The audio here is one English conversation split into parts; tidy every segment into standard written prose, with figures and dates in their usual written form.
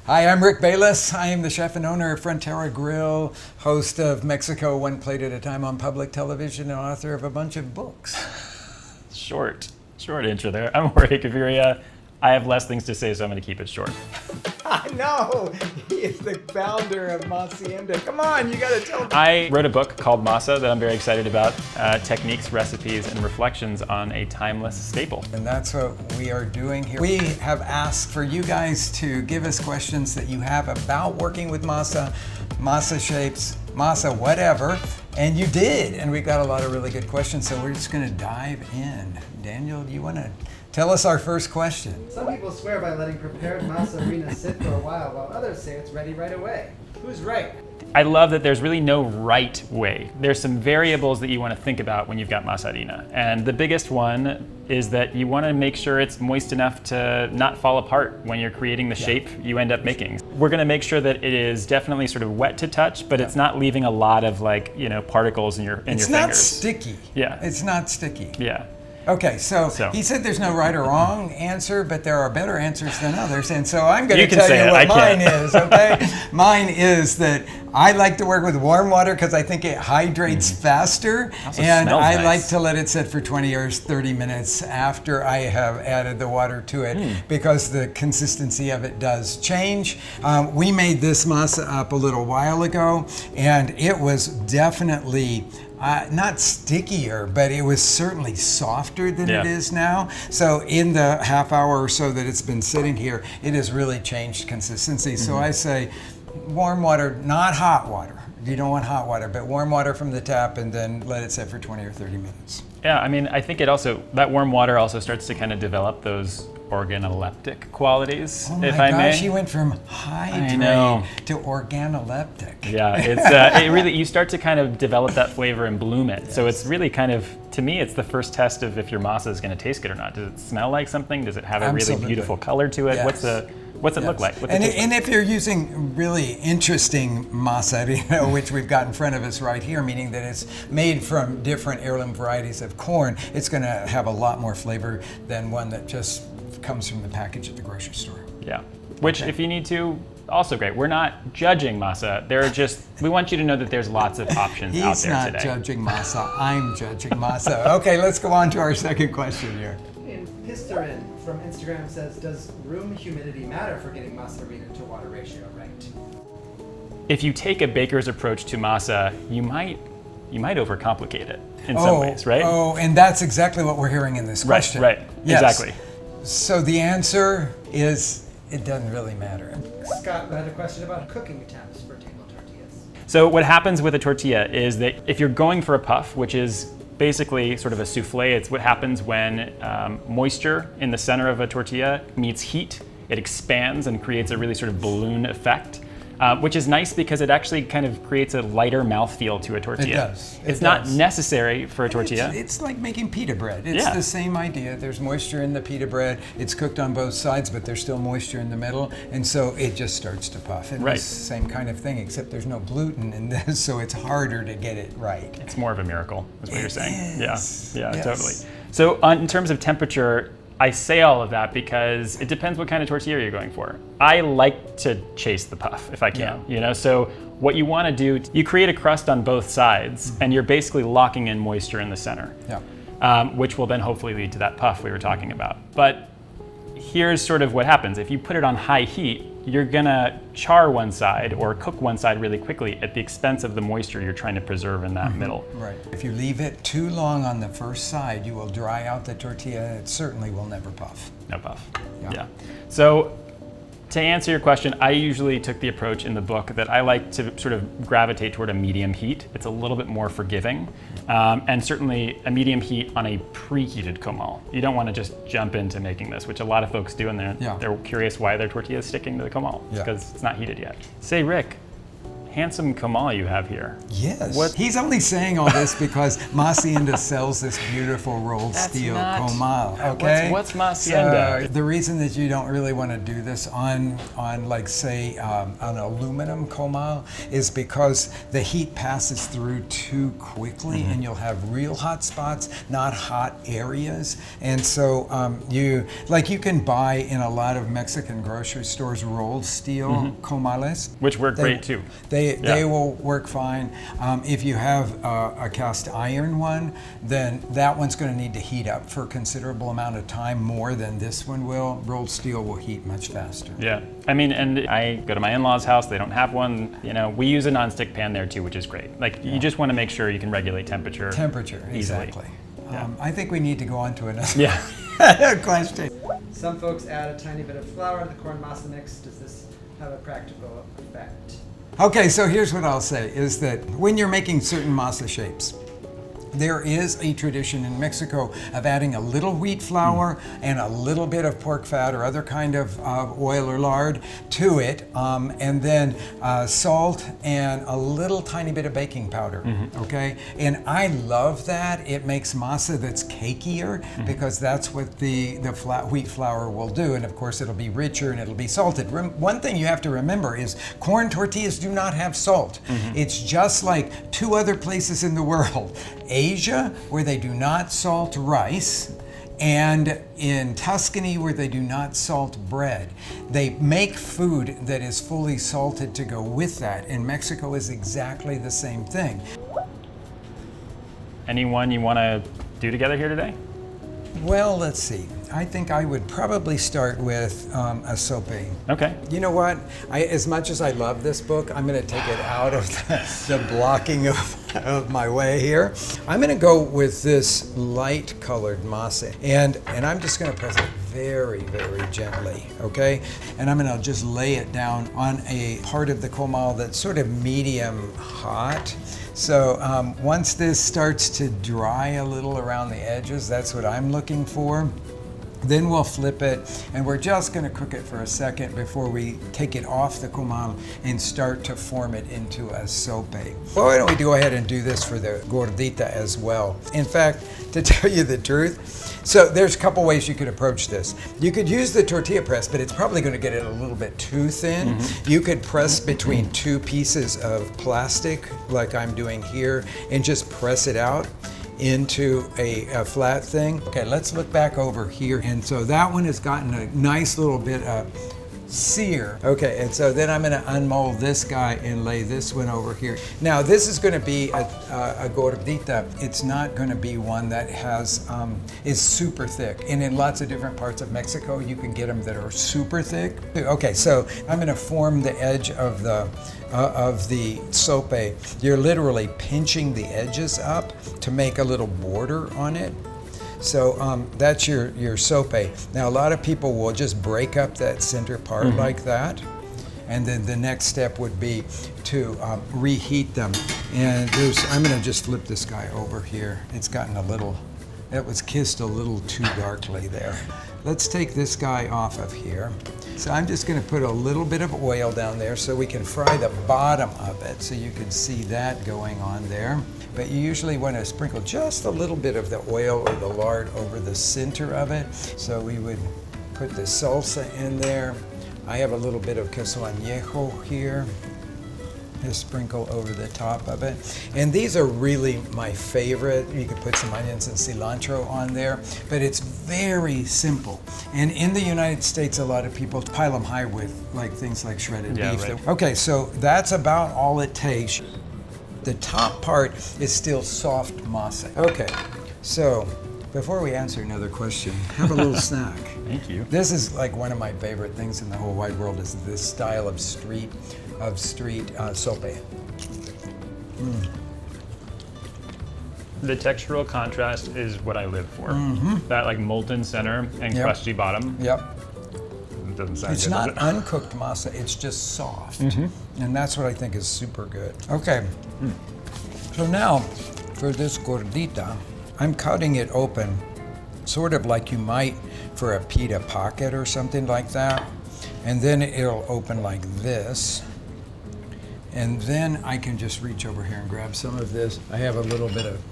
Hi, I'm Rick Bayless. I am the chef and owner of Frontera Grill, host of Mexico One Plate at a Time on public television, and author of a bunch of books. Short intro there. I'm Jorge Gaviria. I have less things to say, so I'm going to keep it short. I know! He is the founder of Masienda. Come on, you got to tell me. I wrote a book called Masa that I'm very excited about. Techniques, recipes, and reflections on a timeless staple. And that's what we are doing here. We have asked for you guys to give us questions that you have about working with masa, masa shapes, masa whatever, and you did. And we got a lot of really good questions, so we're just going to dive in. Daniel, do you want to tell us our first question? Some people swear by letting prepared masarina sit for a while others say it's ready right away. Who's right? I love that there's really no right way. There's some variables that you want to think about when you've got masarina. And the biggest one is that you want to make sure it's moist enough to not fall apart when you're creating the shape you end up making. We're going to make sure that it is definitely sort of wet to touch, but it's not leaving a lot of particles in your fingers. It's not sticky. Yeah. It's not sticky. Yeah. Okay, so he said there's no right or wrong answer, but there are better answers than others, and so I'm going to tell you what mine is, okay? Mine is that I like to work with warm water because I think it hydrates faster, and I like to let it sit for 20 or 30 minutes after I have added the water to it because the consistency of it does change. We made this masa up a little while ago, and it was definitely not stickier, but it was certainly softer than it is now. So in the half hour or so that it's been sitting here, it has really changed consistency. So I say warm water, not hot water. You don't want hot water, but warm water from the tap and then let it sit for 20 or 30 minutes. Yeah, I mean, I think that warm water also starts to kind of develop those organoleptic qualities, if I may. Oh my gosh, you went from hydrate to organoleptic. Yeah, it's it really, you start to kind of develop that flavor and bloom it. Yes. So it's really kind of, to me, it's the first test of if your masa is going to taste good or not. Does it smell like something? Does it have a really beautiful color to it? Yes. What's it look like? And if you're using really interesting masarina, which we've got in front of us right here, meaning that it's made from different heirloom varieties of corn, it's going to have a lot more flavor than one that just comes from the package at the grocery store. Yeah, which if you need to, also great. We're not judging masa. We want you to know that there's lots of options out there today. He's not judging masa, I'm judging masa. Okay, let's go on to our second question here. Pisterin from Instagram says, does room humidity matter for getting masarina to water ratio right? If you take a baker's approach to masa, you might overcomplicate it in some ways, right? Oh, and that's exactly what we're hearing in this question. Right, yes. Exactly. So the answer is, it doesn't really matter. Scott had a question about cooking temps for table tortillas. So what happens with a tortilla is that if you're going for a puff, which is basically sort of a souffle, it's what happens when moisture in the center of a tortilla meets heat. It expands and creates a really sort of balloon effect, which is nice because it actually kind of creates a lighter mouthfeel to a tortilla. It does. It's not necessary for a tortilla. It's like making pita bread. It's the same idea. There's moisture in the pita bread. It's cooked on both sides, but there's still moisture in the middle, and so it just starts to puff. And it's the same kind of thing, except there's no gluten in this, so it's harder to get it right. It's more of a miracle, is what you're saying. Yeah, yes. Totally. So in terms of temperature, I say all of that because it depends what kind of tortilla you're going for. I like to chase the puff if I can, So what you want to do, you create a crust on both sides, and you're basically locking in moisture in the center, which will then hopefully lead to that puff we were talking about. But here's sort of what happens. If you put it on high heat, you're gonna char one side or cook one side really quickly at the expense of the moisture you're trying to preserve in that middle. Right. If you leave it too long on the first side, you will dry out the tortilla. It certainly will never puff. No puff. Yeah. So to answer your question, I usually took the approach in the book that I like to sort of gravitate toward a medium heat. It's a little bit more forgiving, and certainly a medium heat on a preheated comal. You don't want to just jump into making this, which a lot of folks do, and they're curious why their tortilla is sticking to the comal because it's not heated yet. Say, Rick, handsome comal you have here. Yes. He's only saying all this because Masienda sells this beautiful rolled steel comal. Okay. What's Masienda? So the reason that you don't really want to do this on like say an aluminum comal is because the heat passes through too quickly, and you'll have real hot spots, not hot areas. And so you can buy in a lot of Mexican grocery stores rolled steel comales, which work great too. They will work fine. If you have a cast iron one, then that one's going to need to heat up for a considerable amount of time, more than this one will. Rolled steel will heat much faster. Yeah, I mean, and I go to my in-laws' house, they don't have one. You know, we use a nonstick pan there too, which is great. Like, you just want to make sure you can regulate temperature easily. Exactly. I think we need to go on to another question. Some folks add a tiny bit of flour to the corn masa mix. Does this have a practical effect? Okay, so here's what I'll say, is that when you're making certain masa shapes, there is a tradition in Mexico of adding a little wheat flour and a little bit of pork fat or other kind of oil or lard to it, and then salt and a little tiny bit of baking powder, okay? And I love that. It makes masa that's cakier, because that's what the wheat flour will do. And of course, it'll be richer and it'll be salted. One thing you have to remember is corn tortillas do not have salt. It's just like 2 other places in the world. Asia, where they do not salt rice, and in Tuscany, where they do not salt bread. They make food that is fully salted to go with that, and Mexico is exactly the same thing. Anyone you want to do together here today? Well, let's see. I think I would probably start with a sope. Okay. You know what? As much as I love this book, I'm going to take it out of the blocking of my way here. I'm going to go with this light colored masa, and I'm just going to press it very, very gently, okay? And I'm going to just lay it down on a part of the comal that's sort of medium hot. So once this starts to dry a little around the edges, that's what I'm looking for. Then we'll flip it, and we're just going to cook it for a second before we take it off the comal and start to form it into a sope. Well, why don't we go ahead and do this for the gordita as well? In fact, to tell you the truth, so there's a couple ways you could approach this. You could use the tortilla press, but it's probably going to get it a little bit too thin. You could press between 2 pieces of plastic, like I'm doing here, and just press it out into a flat thing. Okay, let's look back over here. And so that one has gotten a nice little bit of sear. Okay, and so then I'm going to unmold this guy and lay this one over here. Now this is going to be a gordita. It's not going to be one that is super thick. And in lots of different parts of Mexico, you can get them that are super thick. Okay, so I'm going to form the edge of the sope. You're literally pinching the edges up to make a little border on it. So that's your sope. Now a lot of people will just break up that center part like that, and then the next step would be to reheat them. And I'm going to just flip this guy over here. It's gotten it was kissed a little too darkly there. Let's take this guy off of here. So I'm just going to put a little bit of oil down there so we can fry the bottom of it, so you can see that going on there. But you usually want to sprinkle just a little bit of the oil or the lard over the center of it. So we would put the salsa in there. I have a little bit of queso añejo here. Just sprinkle over the top of it. And these are really my favorite. You could put some onions and cilantro on there, but it's very simple. And in the United States, a lot of people pile them high with things like shredded beef. Right. Okay, so that's about all it takes. The top part is still soft masa. Okay, so before we answer another question, have a little snack. Thank you. This is like one of my favorite things in the whole wide world, is this style of street sope. The textural contrast is what I live for. That like molten center and crusty bottom. Yep. It doesn't sound It's good, not does it? uncooked masa, it's just soft. And that's what I think is super good. Okay, so now for this gordita, I'm cutting it open, sort of like you might for a pita pocket or something like that. And then it'll open like this. And then I can just reach over here and grab some of this. I have a little bit of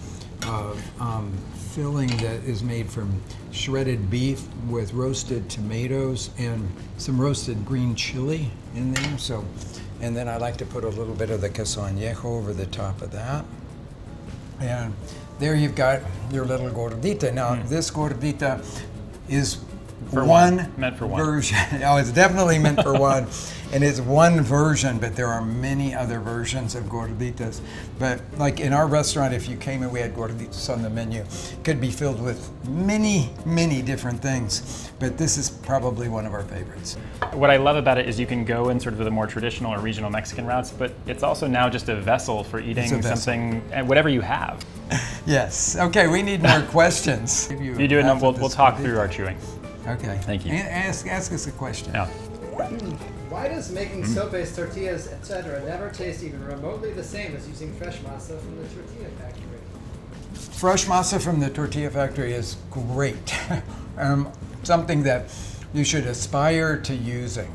filling that is made from shredded beef with roasted tomatoes and some roasted green chili in there. So, and then I like to put a little bit of the queso añejo over the top of that. And there you've got your little gordita. Now, this gordita is meant for one version. Oh, it's definitely meant for one, and it's one version, but there are many other versions of gorditas. But like in our restaurant, if you came and we had gorditas on the menu, it could be filled with many, many different things. But this is probably one of our favorites. What I love about it is you can go in sort of the more traditional or regional Mexican routes, but it's also now just a vessel for eating something, whatever you have. Yes. Okay, we need more questions. You do it, and we'll talk through our chewing. Okay. Thank you. And ask us a question. Yeah. Why does making sopes, tortillas, etc. never taste even remotely the same as using fresh masa from the tortilla factory? Fresh masa from the tortilla factory is great. Something that you should aspire to using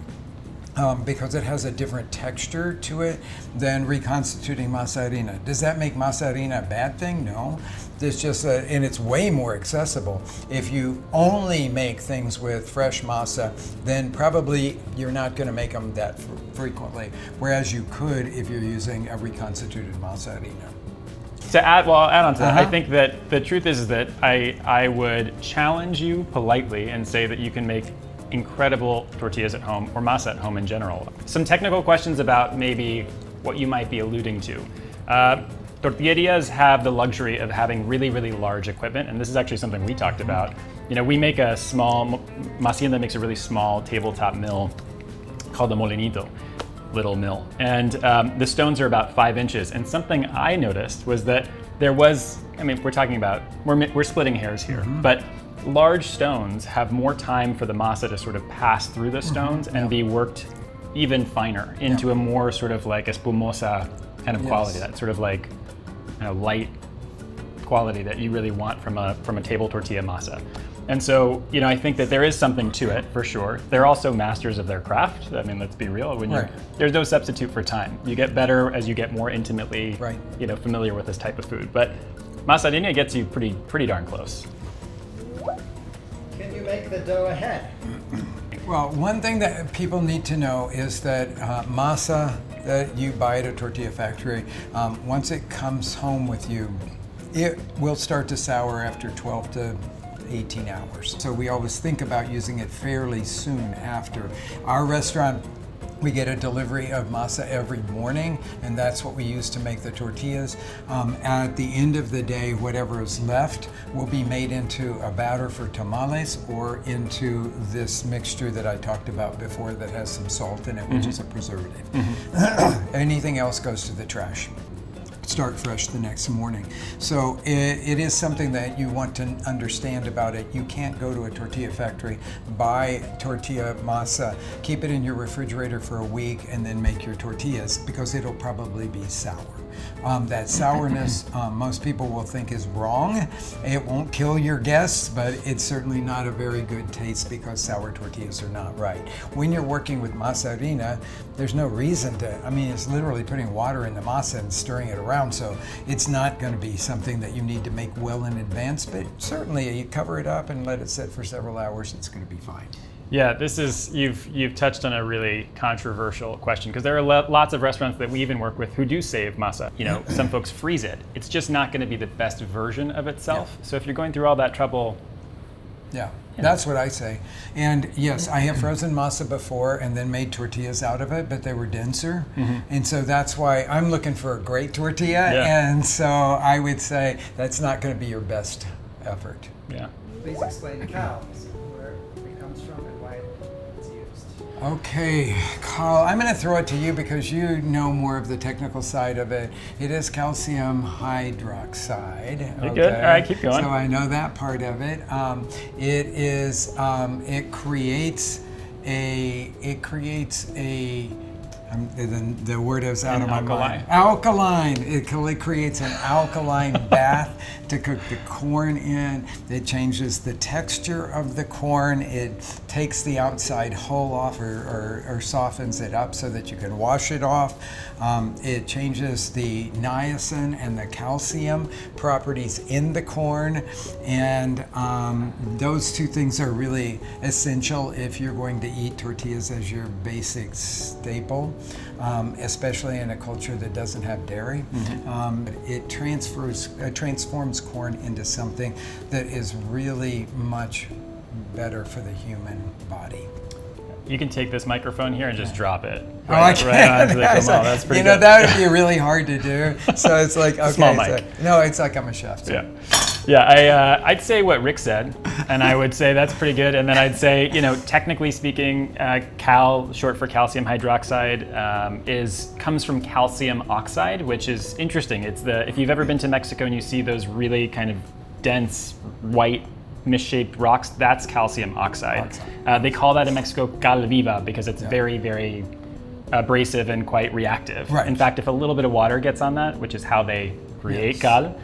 because it has a different texture to it than reconstituting masarina. Does that make masarina a bad thing? No. It's just and it's way more accessible. If you only make things with fresh masa, then probably you're not going to make them that frequently, whereas you could if you're using a reconstituted masarina. To add on to that, I think that the truth is that I would challenge you politely and say that you can make incredible tortillas at home or masa at home in general. Some technical questions about maybe what you might be alluding to. Tortillerías have the luxury of having really, really large equipment, and this is actually something we talked about. You know, we make a small, Masienda makes a really small tabletop mill called the molinito, little mill. And the stones are about 5 inches. And something I noticed was that there was, I mean, we're talking about, we're splitting hairs here, but large stones have more time for the masa to sort of pass through the stones and be worked even finer into a more sort of like espumosa kind of quality, that sort of like light quality that you really want from a table tortilla masa. And so, you know, I think that there is something to it for sure. They're also masters of their craft. I mean, let's be real. When there's no substitute for time. You get better as you get more intimately, familiar with this type of food. But masarina gets you pretty darn close. Can you make the dough ahead? Well, one thing that people need to know is that masa that you buy at a tortilla factory, once it comes home with you, it will start to sour after 12 to 18 hours. So we always think about using it fairly soon after. Our restaurant, we get a delivery of masa every morning, and that's what we use to make the tortillas. At the end of the day, whatever is left will be made into a batter for tamales or into this mixture that I talked about before that has some salt in it, which is a preservative. Anything else goes to the trash. Start fresh the next morning. So it is something that you want to understand about it. You can't go to a tortilla factory, buy tortilla masa, keep it in your refrigerator for a week, and then make your tortillas because it'll probably be sour. That sourness, most people will think is wrong. It won't kill your guests, but it's certainly not a very good taste because sour tortillas are not right. When you're working with masarina, there's no reason to, I mean, it's literally putting water in the masa and stirring it around, so it's not going to be something that you need to make well in advance, but certainly you cover it up and let it sit for several hours, it's going to be fine. Yeah, this is, you've touched on a really controversial question because there are lots of restaurants that we even work with who do save masa. You know, some folks freeze it. It's just not going to be the best version of itself. So if you're going through all that trouble. That's what I say. And yes, I have frozen masa before and then made tortillas out of it, but they were denser. And so that's why I'm looking for a great tortilla. And so I would say that's not going to be your best effort. Please explain cows. From and why it's used. Okay, Carl, I'm going to throw it to you because you know more of the technical side of it. It is calcium hydroxide. You're good. All right, keep going. So I know that part of it. It creates a The word is out of my mind. Alkaline. Alkaline. It creates an alkaline bath to cook the corn in. It changes the texture of the corn. It takes the outside hull off or softens it up so that you can wash it off. It changes the niacin and the calcium properties in the corn. And those two things are really essential if you're going to eat tortillas as your basic staple. Especially in a culture that doesn't have dairy. It transforms corn into something that is really much better for the human body. You can take this microphone here and just drop it right onto the comal. That's pretty good. That would be really hard to do. So it's like, okay. Small mic. It's like I'm a chef. So. Yeah, I'd say what Rick said, and I would say that's pretty good. And then I'd say, technically speaking, cal, short for calcium hydroxide, comes from calcium oxide, which is interesting. It's if you've ever been to Mexico and you see those really kind of dense white misshaped rocks, that's calcium oxide. They call that in Mexico cal viva because it's very, very abrasive and quite reactive. Right. In fact, if a little bit of water gets on that, which is how they create cal,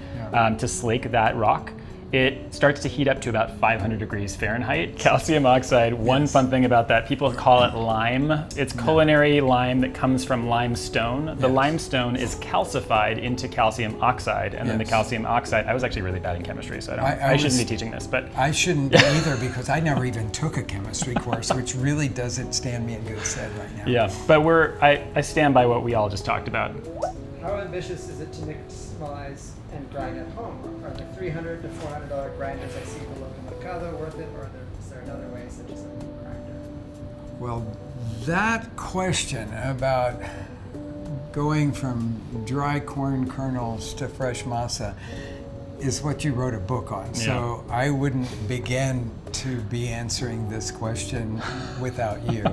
to slake that rock, it starts to heat up to about 500 degrees Fahrenheit. Calcium oxide, one fun thing about that, people call it lime. It's culinary lime that comes from limestone. The limestone is calcified into calcium oxide, and then the calcium oxide, I was actually really bad in chemistry, so I shouldn't be teaching this, but. I shouldn't be either because I never even took a chemistry course, which really doesn't stand me in good stead right now. Yeah, but I stand by what we all just talked about. How ambitious is it to nixtamalize and grind at home? Are the $300 to $400 grinders I see below the mercado worth it, or is there another way, such as a grinder? Well, that question about going from dry corn kernels to fresh masa is what you wrote a book on. Yeah. So I wouldn't begin to be answering this question without you.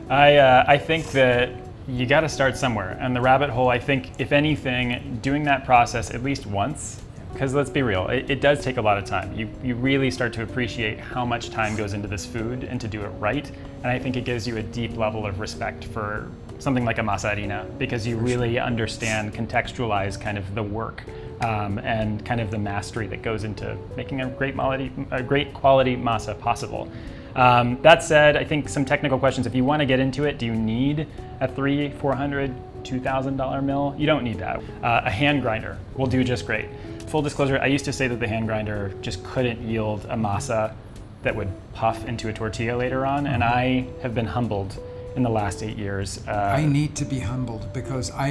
I think that you got to start somewhere. And the rabbit hole, I think, if anything, doing that process at least once, because let's be real, it does take a lot of time. You really start to appreciate how much time goes into this food and to do it right. And I think it gives you a deep level of respect for something like a masarina, because you really understand, contextualize kind of the work and kind of the mastery that goes into making a great quality masa possible. That said, I think some technical questions. If you want to get into it, do you need a $300, $400, $2,000 mill? You don't need that. A hand grinder will do just great. Full disclosure, I used to say that the hand grinder just couldn't yield a masa that would puff into a tortilla later on, and I have been humbled in the last 8 years. I need to be humbled because I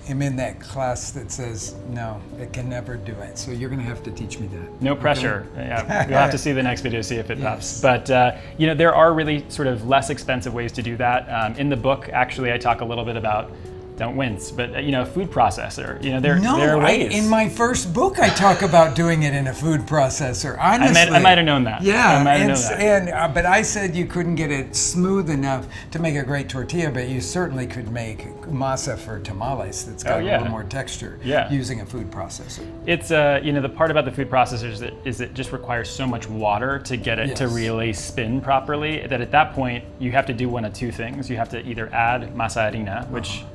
am in that class that says, no, it can never do it. So you're going to have to teach me that. No pressure. Okay? Yeah, you'll have to see the next video to see if it puffs. But there are really sort of less expensive ways to do that. In the book, actually, I talk a little bit about, don't wince, but food processor. There are ways. In my first book, I talk about doing it in a food processor. Honestly, I might have known that. Yeah, but I said you couldn't get it smooth enough to make a great tortilla, but you certainly could make masa for tamales that's got a little more texture using a food processor. It's the part about the food processors is it just requires so much water to get it to really spin properly that at that point you have to do one of two things. You have to either add masarina, which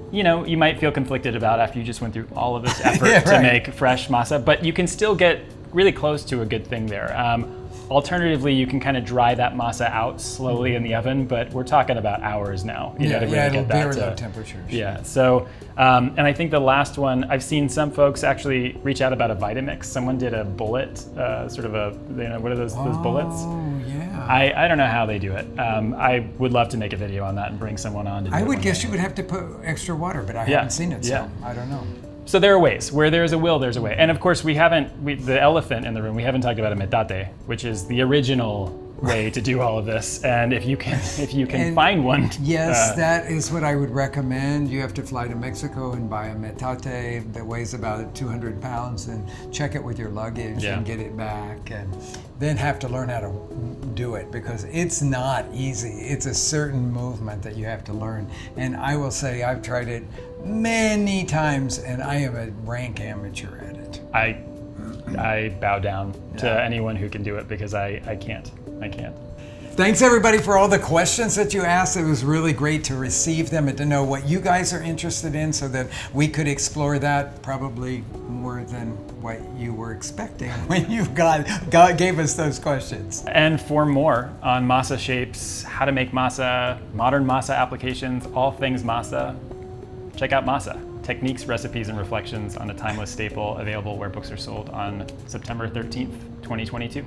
you might feel conflicted about after you just went through all of this effort to make fresh masa, but you can still get really close to a good thing there. Alternatively, you can kind of dry that masa out slowly in the oven, but we're talking about hours now. To really get that to low temperatures. Yeah. So, and I think the last one, I've seen some folks actually reach out about a Vitamix. Someone did a bullet, sort of a, what are those bullets? Oh, yeah. I don't know how they do it. I would love to make a video on that and bring someone on to do it. I would guess you would have to put extra water, but I haven't seen it, so I don't know. So there are ways. Where there's a will, there's a way. And of course, the elephant in the room, we haven't talked about a metate, which is the original way to do all of this. And if you can find one. Yes, that is what I would recommend. You have to fly to Mexico and buy a metate that weighs about 200 pounds and check it with your luggage and get it back. And then have to learn how to do it because it's not easy. It's a certain movement that you have to learn. And I will say I've tried it many times and I am a rank amateur at it. I bow down to anyone who can do it because I can't. Thanks everybody for all the questions that you asked. It was really great to receive them and to know what you guys are interested in so that we could explore that probably more than what you were expecting when you gave us those questions. And for more on masa shapes, how to make masa, modern masa applications, all things masa, check out Masa. Techniques, recipes, and reflections on a timeless staple, available where books are sold on September 13th, 2022.